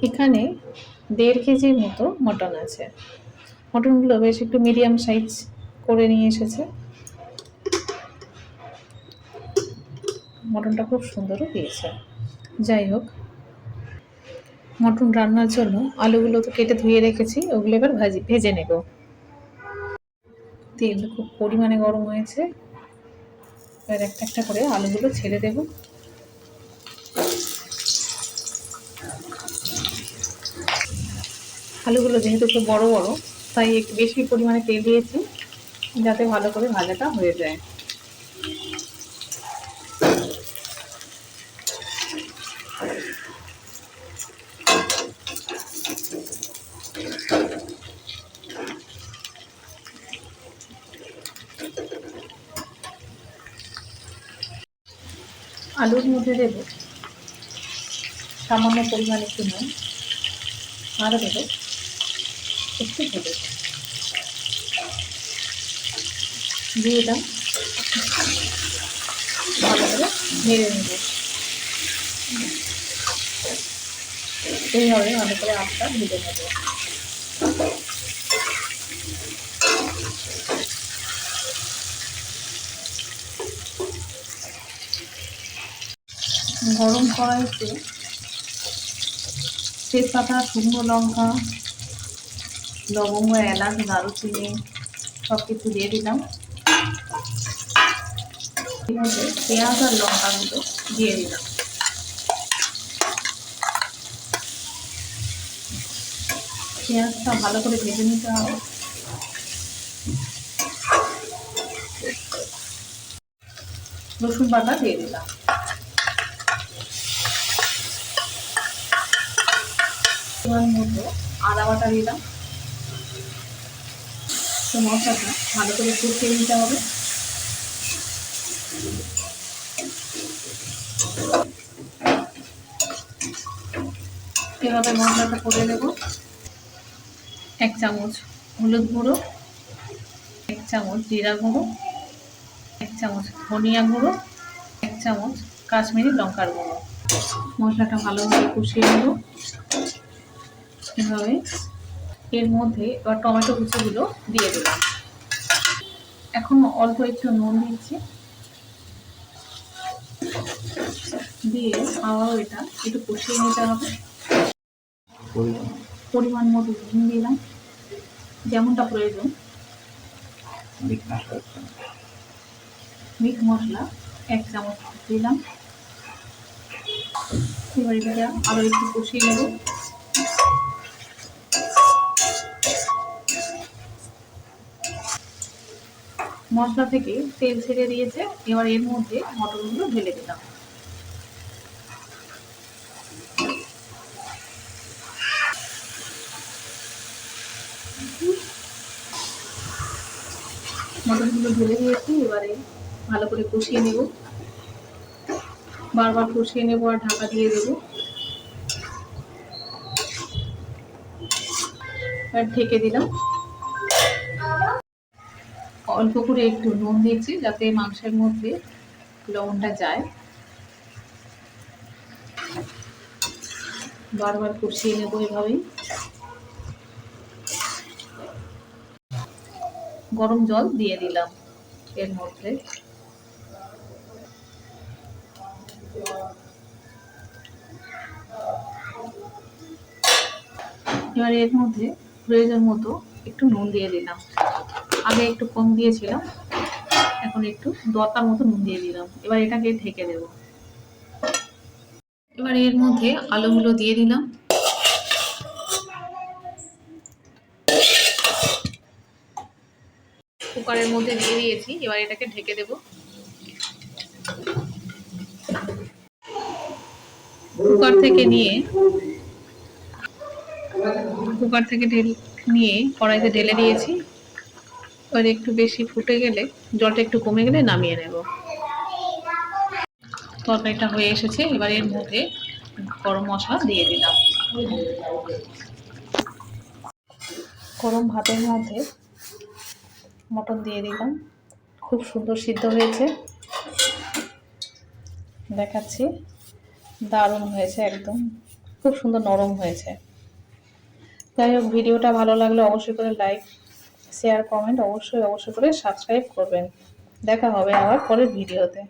এখানে 1.5 কেজির মতো মটন আছে। মটনগুলো বেশ একটু মিডিয়াম সাইজ করে নিয়ে এসেছে। মটনটা খুব সুন্দরও দিয়েছে। যাই হোক, মটন রান্নার জন্য আলুগুলো তো কেটে ধুয়ে রেখেছি, ওগুলো এবার ভেজে নেব। তেল খুব পরিমাণে গরম হয়েছে। এবার একটা একটা করে আলুগুলো ছেড়ে দেব। আলুগুলো যেহেতু খুব বড় বড়, তাই একটু বেশি পরিমাণে তেল দিয়েছি, যাতে ভালো করে ভাজাটা হয়ে যায়। আলুর মধ্যে দেব সামান্য পরিমাণে একটু নুন, আর দেব একটু হলুদ, দিয়ে দাম ভালো করে নেড়ে নেব। এইভাবে ভালো করে আলুটা ভেজে নেব। গরম কড়াইতে তেজপাতা, শুকনো লঙ্কা, লবঙ্গ, এলাচ, দারুচিনি সব কিছু দিয়ে দিলাম। এর মধ্যে পেঁয়াজ আর লঙ্কাগুলো দিয়ে দিলাম। পেঁয়াজটা ভালো করে ভেজে নিতে হবে। রসুন বাটা দিয়ে দিলাম। পরিমাণ মতো আদা বাটা দিলাম। তো মশলাটা ভালো করে কষিয়ে নিতে হবে। এভাবে মশলাটা করে নেব। 1 চামচ হলুদ গুঁড়ো, 1 চামচ জিরা গুঁড়ো, 1 চামচ ধনিয়া গুঁড়ো, 1 চামচ কাশ্মীরি লঙ্কার গুঁড়ো। মশলাটা ভালোভাবে কষিয়ে নেব। এভাবে এর মধ্যে এবার টমেটো কুচিগুলো দিয়ে দিলাম। এখন অল্প একটু নুন দিচ্ছি, দিয়ে আবারও এটা একটু কষিয়ে নিতে হবে। পরিমাণ মতো নুন দিলাম, যেমনটা প্রয়োজন। মিট মশলা 1 চামচ দিলাম। এবার এটাকে আরো একটু কষিয়ে নেব। মশলা থেকে তেল ছেড়ে দিয়েছে, এবার এর মধ্যে মটরগুলো ঢেলে দিলাম। মটরগুলো ঢেলে দিয়েছি, এবারে ভালো করে কষিয়ে নেব। বারবার কষিয়ে নেব আর ঢাকা দিয়ে দেব। এবার ঢেকে দিলাম। অল্প করে একটু নুন দিয়েছি, যাতে মাংসের মধ্যে লবণটা যায়। বারবার কষিয়ে নেব এভাবেই। গরম জল দিয়ে দিলাম এর মধ্যে। এবার এর মধ্যে প্রয়োজন মতো একটু নুন দিয়ে দিলাম। আগে একটু কম দিয়েছিলাম, এখন একটু দরকার মতো নুন দিয়ে দিলাম। এবার এটাকে ঢেকে দেব। এবার এর মধ্যে আলুগুলো দিয়ে দিলাম। কুকারের মধ্যে দিয়ে দিয়েছি, এবার এটাকে ঢেকে দেব। কুকার থেকে নিয়ে কড়াইতে ঢেলে দিয়েছি। এবার একটু বেশি ফুটে গেলে, জলটা একটু কমে গেলে নামিয়ে নেব। তরকারিটা হয়ে এসেছে, এবার এর মধ্যে গরম মশলা দিয়ে দিলাম। গরম ভাতের মধ্যে মটন দিয়ে দিলাম। খুব সুন্দর সিদ্ধ হয়েছে, দেখাচ্ছি। দারুণ হয়েছে একদম। খুব সুন্দর নরম হয়েছে। যাই হোক, ভিডিওটা ভালো লাগলে অবশ্যই করে লাইক, শেয়ার, কমেন্ট অবশ্যই করে সাবস্ক্রাইব করবেন। দেখা হবে আবার পরের ভিডিওতে।